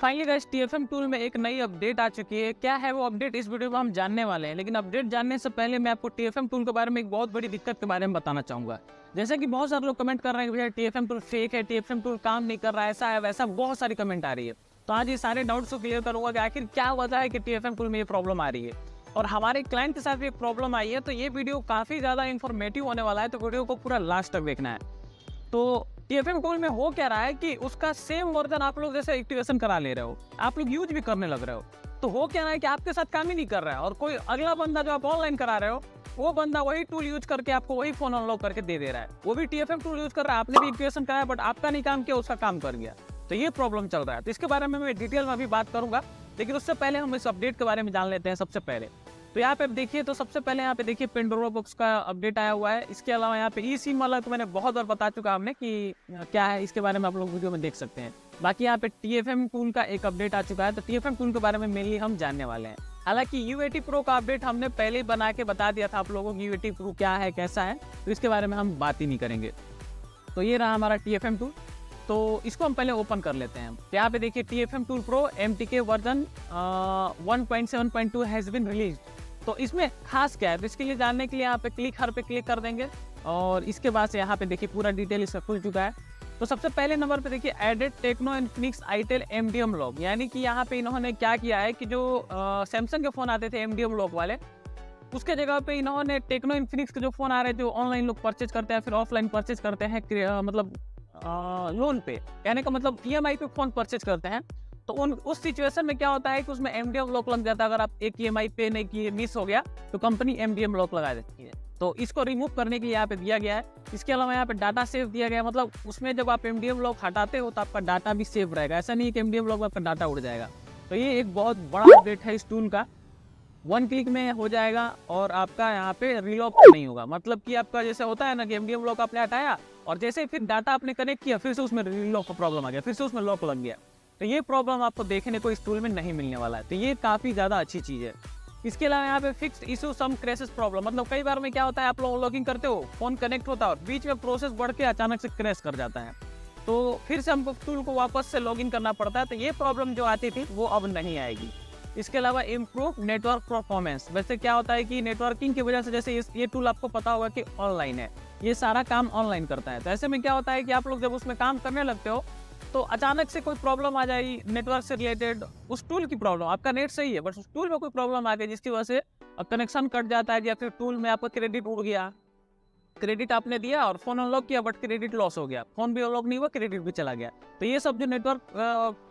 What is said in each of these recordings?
Finally guys TFM tool में एक नई अपडेट आ चुकी है। क्या है वो अपडेट, इस वीडियो में हम जानने वाले हैं। लेकिन अपडेट जानने से पहले मैं आपको TFM टूल के बारे में एक बहुत बड़ी दिक्कत के बारे में बताना चाहूँगा। जैसे कि बहुत सारे लोग कमेंट कर रहे हैं कि भैया TFM टूल फेक है, TFM टूल काम नहीं कर रहा है, ऐसा है वैसा, बहुत सारी कमेंट आ रही है। तो आज ये सारे डाउट्स को क्लियर करूँगा कि आखिर क्या वजह है कि TFM टूल में ये प्रॉब्लम आ रही है और हमारे क्लाइंट के साथ भी एक प्रॉब्लम आई है। तो ये वीडियो काफ़ी ज़्यादा इन्फॉर्मेटिव होने वाला है, तो वीडियो को पूरा लास्ट तक देखना है। तो TFM टूल में हो क्या रहा है कि उसका सेम वर्जन आप लोग जैसे एक्टिवेशन करा ले रहे हो, आप लोग यूज भी करने लग रहे हो, तो हो क्या रहा है कि आपके साथ काम ही नहीं कर रहा है और कोई अगला बंदा जो आप ऑनलाइन करा रहे हो वो बंदा वही टूल यूज करके आपको वही फोन अनलॉक करके दे रहा है। वो भी TFM टूल यूज कर रहा है, आपने भी एक्टिवेशन कराया बट आपका नहीं काम किया, उसका काम कर गया। तो ये प्रॉब्लम चल रहा है। तो इसके बारे में मैं डिटेल में अभी बात करूंगा, लेकिन उससे पहले हम इस अपडेट के बारे में जान लेते हैं। सबसे पहले तो यहाँ पे देखिए, तो सबसे पहले यहाँ पे देखिए पेंडोरा बॉक्स का अपडेट आया हुआ है। इसके अलावा यहाँ पे ई सिम वाला तो मैंने बहुत बार बता चुका हमने कि क्या है, इसके बारे में आप लोग वीडियो में देख सकते हैं। बाकी यहाँ पे TFM टूल का एक अपडेट आ चुका है, तो TFM टूल के बारे में मेनली हम जानने वाले हैं। हालांकि U80 Pro का अपडेट हमने पहले ही बना के बता दिया था आप लोगों को, U80 Pro क्या है कैसा है, तो इसके बारे में हम बात ही नहीं करेंगे। तो ये रहा हमारा TFM टूल, तो इसको हम पहले ओपन कर लेते हैं। तो यहाँ पे देखिए TFM tool Pro MTK version 1.7.2 has been release. तो इसमें खास क्या है, तो इसके लिए जानने के लिए यहाँ पे हर पे क्लिक कर देंगे और इसके बाद से यहाँ पे देखिए पूरा डिटेल इसका खुल चुका है। तो सबसे पहले नंबर पे देखिए added Tecno Infinix itel MDM lock, यानी कि यहाँ पे इन्होंने क्या किया है कि जो सैमसंग के फ़ोन आते थे MDM लॉक वाले, उसके जगह पे इन्होंने टेक्नो इन्फिनिक्स के जो फ़ोन आ रहे हैं, जो ऑनलाइन लोग परचेज करते हैं फिर ऑफलाइन परचेज करते हैं, मतलब लोन पे, कहने का मतलब EMI पे फ़ोन परचेज करते हैं, तो उस सिचुएशन में क्या होता है कि उसमें MDM लॉक लग जाता है। अगर आप एक EMI पे नहीं किए, मिस हो गया, तो कंपनी MDM लॉक लगा देती है। तो इसको रिमूव करने के लिए यहाँ पे दिया गया है। इसके अलावा यहाँ पे डाटा सेव दिया गया है, मतलब उसमें जब आप MDM लॉक हटाते हो तो आपका डाटा भी सेव रहेगा। ऐसा नहीं है कि MDM लॉक में आपका डाटा उड़ जाएगा। तो ये एक बहुत बड़ा अपडेट है इस टूल का, 1 क्लिक में हो जाएगा और आपका यहाँ पे रीलॉक नहीं होगा। मतलब कि आपका जैसे होता है ना कि MDM लॉक आपने हटाया और जैसे फिर डाटा आपने कनेक्ट किया, फिर से उसमें रीलॉक का प्रॉब्लम आ गया, फिर से उसमें लॉक लग गया। तो ये प्रॉब्लम आपको देखने को इस टूल में नहीं मिलने वाला है। तो ये काफ़ी ज़्यादा अच्छी चीज़ है। इसके अलावा यहाँ पे फिक्स्ड इशू सम क्रैशेस प्रॉब्लम, मतलब कई बार में क्या होता है, आप लोग लॉगिंग करते हो, फोन कनेक्ट होता है और बीच में प्रोसेस बढ़ के अचानक से क्रैश कर जाता है, तो फिर से हमको टूल को वापस से लॉगिन करना पड़ता है। तो ये प्रॉब्लम जो आती थी वो अब नहीं आएगी। इसके अलावा इम्प्रूव नेटवर्क परफॉर्मेंस, वैसे क्या होता है कि नेटवर्किंग की वजह से, जैसे ये टूल आपको पता होगा कि ऑनलाइन है, ये सारा काम ऑनलाइन करता है। तो ऐसे में क्या होता है कि आप लोग जब उसमें काम करने लगते हो तो अचानक से कोई प्रॉब्लम आ जाएगी नेटवर्क से रिलेटेड, उस टूल की प्रॉब्लम, आपका नेट सही है बट उस टूल में कोई प्रॉब्लम आ गई जिसकी वजह से कनेक्शन कट जाता है, या फिर टूल में आपका क्रेडिट उड़ गया, क्रेडिट आपने दिया और फोन अनलॉक किया बट क्रेडिट लॉस हो गया, फोन भी अनलॉक नहीं हुआ, क्रेडिट भी चला गया। तो ये सब जो नेटवर्क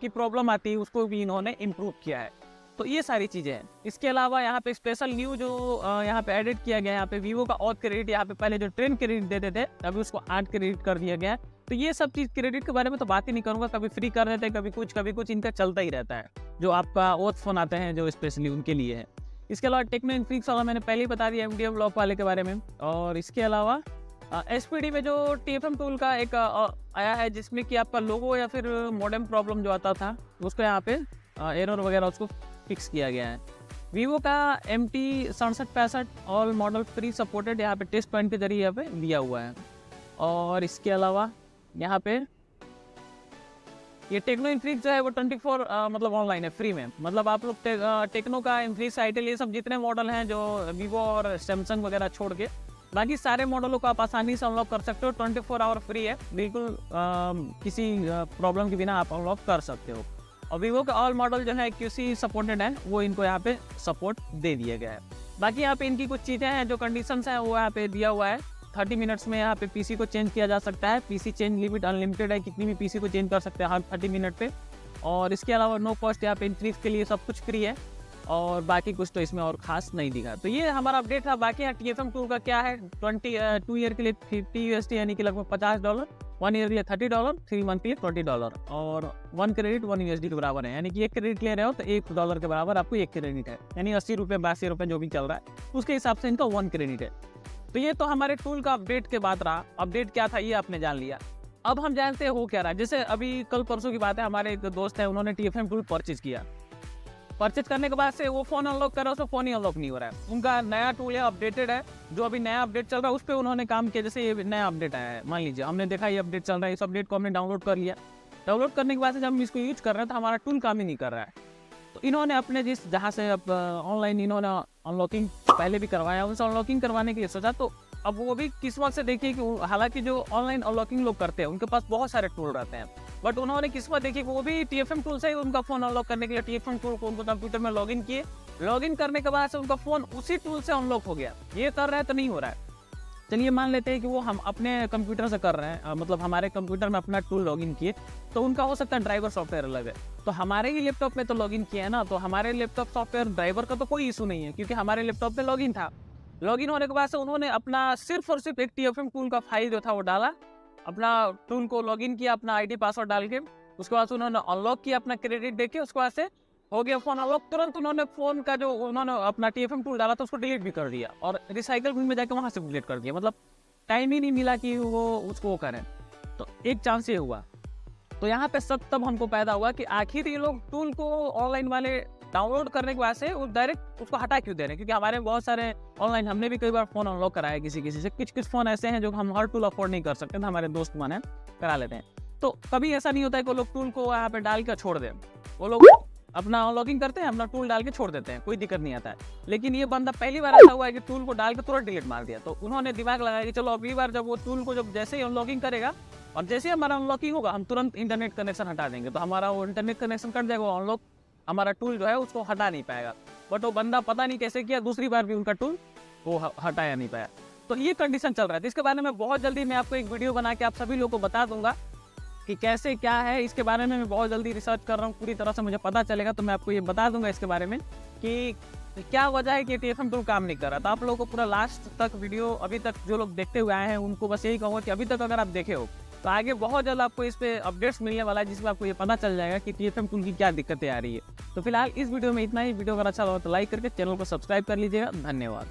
की प्रॉब्लम आती है उसको भी इन्होंने इम्प्रूव किया है। तो ये सारी चीज़ें हैं। इसके अलावा यहाँ पे स्पेशल न्यू जो यहाँ पे एडिट किया गया है, यहाँ पे वीवो का और क्रेडिट, यहाँ पे पहले जो 10 क्रेडिट देते थे अभी उसको 8 क्रेडिट कर दिया गया है। तो ये सब चीज़ क्रेडिट के बारे में तो बात ही नहीं करूँगा, कभी फ्री कर देते हैं, कभी कुछ इनका चलता ही रहता है, जो आपका ओथ फोन आते हैं जो स्पेशली उनके लिए है। इसके अलावा टेक्नो इन्फिनिक्स वाला मैंने पहले ही बता दिया MDM लॉक वाले के बारे में। और इसके अलावा SPD में जो TFM टूल का एक आया है, जिसमें कि आपका लोगो या फिर मॉडेम प्रॉब्लम जो आता था उसको यहाँ पे एरर वगैरह उसको फिक्स किया गया है। वीवो का MT6765 all model free supported यहाँ पे टेस्ट पॉइंट के जरिए यहाँ पे दिया हुआ है। और इसके अलावा यहाँ पे ये टेक्नो इन्फिनिक्स जो है वो 24 मतलब ऑनलाइन है, फ्री में। मतलब आप लोग टेक्नो का इन्फिनिक्स आईटेल ये सब जितने मॉडल हैं जो वीवो और सैमसंग वगैरह छोड़ के, बाकी सारे मॉडलों को आप आसानी से अनलॉक कर सकते हो। 24 आवर फ्री है, बिल्कुल किसी प्रॉब्लम के बिना आप अनलॉक कर सकते हो। और वीवो का ऑल मॉडल जो है QC सपोर्टेड है, वो इनको यहाँ पे सपोर्ट दे दिया गया है। बाकी यहाँ पे इनकी कुछ चीज़ें हैं जो कंडीशंस हैं वो यहाँ पे दिया हुआ है। 30 मिनट्स में यहाँ पे PC को चेंज किया जा सकता है, PC चेंज लिमिट अनलिमिटेड है, कितनी भी PC को चेंज कर सकते हैं हर 30 मिनट पे। और इसके अलावा नो कॉस्ट यहाँ पे इन्फिनिक्स के लिए सब कुछ फ्री है और बाकी कुछ तो इसमें और खास नहीं दिखा। तो ये हमारा अपडेट था। बाकी यहाँ TFM टूल का क्या है, 2 ईयर के लिए $50 यानी कि लगभग $50, 1 ईयर के लिए $30, 3 मंथ के लिए $20 और 1 क्रेडिट 1 USD के बराबर है। यानी कि 1 क्रेडिट ले रहे हो तो $1 के बराबर आपको 1 क्रेडिट है, यानी 80 रुपये 82 रुपये जो भी चल रहा है उसके हिसाब से इनका 1 क्रेडिट है। तो ये तो हमारे टूल का अपडेट के बाद रहा। अपडेट क्या था ये आपने जान लिया। अब हम जानते हैं हो क्या रहा है। जैसे अभी कल परसों की बात है, हमारे एक दोस्त है, उन्होंने TFM टूल परचेज किया। परचेज करने के बाद से वो फ़ोन अनलॉक कर रहा है, उसमें फ़ोन ही अनलॉक नहीं हो रहा है। उनका नया टूल है, अपडेटेड है, जो अभी नया अपडेट चल रहा है उस पर उन्होंने काम किया। जैसे ये नया अपडेट आया है, मान लीजिए हमने देखा ये अपडेट चल रहा है, इस अपडेट को हमने डाउनलोड कर लिया, डाउनलोड करने के बाद से जब हम इसको यूज कर रहे हैं तो हमारा टूल काम ही नहीं कर रहा है। तो इन्होंने अपने जहाँ से अब ऑनलाइन इन्होंने अनलॉकिंग पहले भी करवाया, उनसे अनलॉकिंग करवाने के लिए सोचा। तो अब वो भी किस्मत से देखिए कि हालांकि जो ऑनलाइन अनलॉकिंग लोग करते हैं उनके पास बहुत सारे टूल रहते हैं, बट उन्होंने किस्मत देखी कि वो भी TFM टूल से ही उनका फ़ोन अनलॉक करने के लिए TFM टूल को उनको कंप्यूटर में लॉगिन किए। लॉगिन करने के बाद से उनका फ़ोन उसी टूल से अनलॉक हो गया। ये कर रहा है तो नहीं हो रहा है। चलिए मान लेते हैं कि वो हम अपने कंप्यूटर से कर रहे हैं, मतलब हमारे कंप्यूटर में अपना टूल लॉगिन किए, तो उनका हो सकता है ड्राइवर सॉफ्टवेयर अलग है। तो हमारे ही लैपटॉप में तो लॉगिन किया है ना, तो हमारे लैपटॉप सॉफ्टवेयर ड्राइवर का तो कोई इशू नहीं है, क्योंकि हमारे लैपटॉप में लॉगिन था। लॉगिन होने के बाद से उन्होंने अपना सिर्फ और सिर्फ एक TFM टूल का फाइल जो था वो डाला, अपना टूल को लॉगिन किया अपना ID पासवर्ड डाल के, उसके बाद उन्होंने अनलॉक किया अपना क्रेडिट देके, उसके बाद से हो गया फ़ोन अनलॉक। तुरंत उन्होंने फ़ोन का जो उन्होंने अपना TFM टूल डाला था उसको डिलीट भी कर दिया और रिसाइकल बिन में जाकर वहाँ से डिलीट कर दिया। मतलब टाइम ही नहीं मिला कि वो उसको वो करें। तो एक चांस ये हुआ। तो यहाँ पे शक तब हमको पैदा हुआ कि आखिर ये लोग टूल को ऑनलाइन वाले डाउनलोड करने के बाद से वो डायरेक्ट उसको हटा क्यों दे रहे हैं, क्योंकि हमारे बहुत सारे ऑनलाइन हमने भी कई बार फ़ोन अनलॉक कराया किसी से। कुछ फ़ोन ऐसे हैं जो हम हर टूल अफोर्ड नहीं कर सकते, तो हमारे दोस्त माने करा लेते हैं। तो कभी ऐसा नहीं होता है कि वो लोग टूल को यहाँ पे डाल कर छोड़ दें, वो लोग अपना अनलॉकिंग करते हैं, अपना टूल डाल के छोड़ देते हैं, कोई दिक्कत नहीं आता है। लेकिन ये बंदा पहली बार ऐसा हुआ है कि टूल को डाल के तुरंत डिलीट मार दिया। तो उन्होंने दिमाग लगाया कि चलो अगली बार जब वो टूल को जब जैसे ही अनलॉकिंग करेगा और जैसे ही हमारा अनलॉकिंग होगा हम तुरंत इंटरनेट कनेक्शन हटा देंगे, तो हमारा वो इंटरनेट कनेक्शन कट जाएगा, वो अनलॉक हमारा टूल जो है उसको हटा नहीं पाएगा। बट वो बंदा पता नहीं कैसे किया, दूसरी बार भी उनका टूल वो हटाया नहीं पाया। तो ये कंडीशन चल रहा है। तो इसके बारे में बहुत जल्दी मैं आपको एक वीडियो बना के आप सभी लोगों को बता दूंगा कि कैसे क्या है। इसके बारे में मैं बहुत जल्दी रिसर्च कर रहा हूँ, पूरी तरह से मुझे पता चलेगा तो मैं आपको ये बता दूंगा इसके बारे में कि क्या वजह है कि TFM टूल काम नहीं कर रहा। तो आप लोगों को पूरा लास्ट तक वीडियो अभी तक जो लोग देखते हुए आए हैं उनको बस यही कहूँगा कि अभी तक अगर आप देखे हो तो आगे बहुत जल्द आपको इस पे अपडेट्स मिलने वाला है, जिसमें आपको ये पता चल जाएगा कि TFM टूल की क्या दिक्कतें आ रही है। तो फिलहाल इस वीडियो में इतना ही। वीडियो अगर अच्छा लगा तो लाइक करके चैनल को सब्सक्राइब कर लीजिएगा। धन्यवाद।